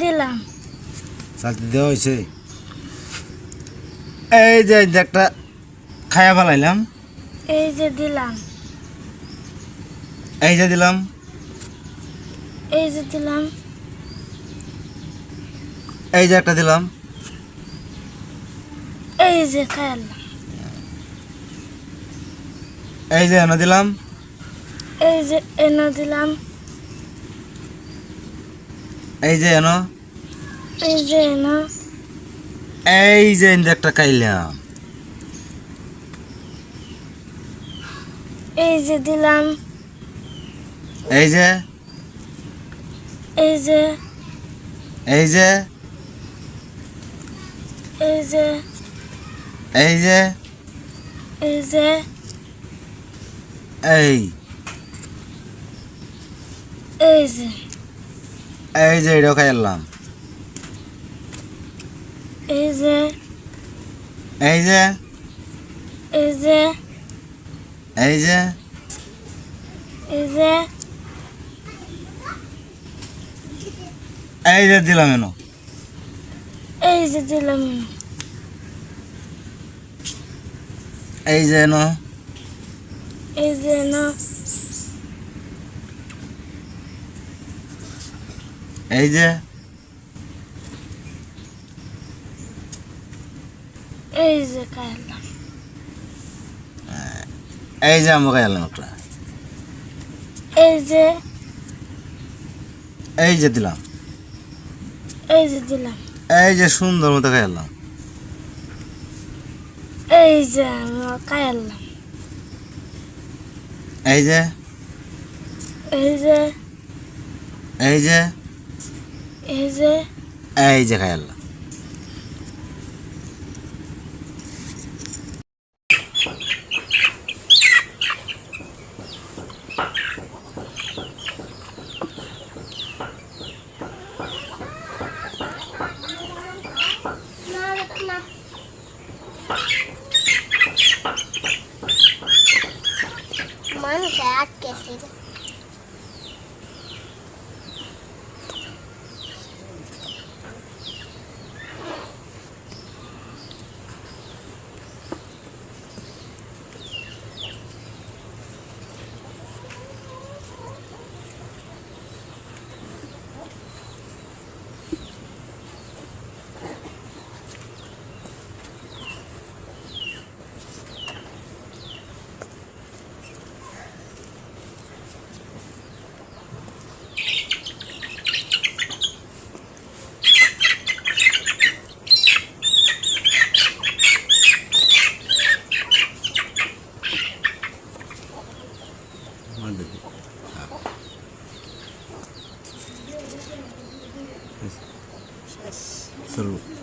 দিলাম। চালতে দেওয়া হয়েছে। এই যে একটা খায়া ফেলাইলাম। এই যে দিলাম। এই যে দিলাম। এই যে দিলাম। এই যে একটা দিলাম। এই যে খাইলাম। এই যে এনে দিলাম। এই যে এনে দিলাম। এই যে এনো। এই যে এনে। এই যে একটা খাইলাম। এই যে দিলাম। এই যে। এই যে। এই যে। এই যে। এই যে। এই যে। এই এই যে। এই যে এটাও খাইলাম। এই যে। এই যে। এই যে। এই যে। এই যে। এই যে দিলাম এনো। এই যে দিলাম। এই যে এনো। এই যে এনে। এই যে। এই যে খাইলাম। এই যে আমরা খাইলাম একটা। এই যে। এই যে দিলাম। এই যে দিলাম। এই যে সুন্দর মতো খাইলাম। এই যে আমি খাইলাম। এই যে। এই যে। এই যে। এই যে। এই যে খাইলাম। মানুষ আটকেছিল। Salud.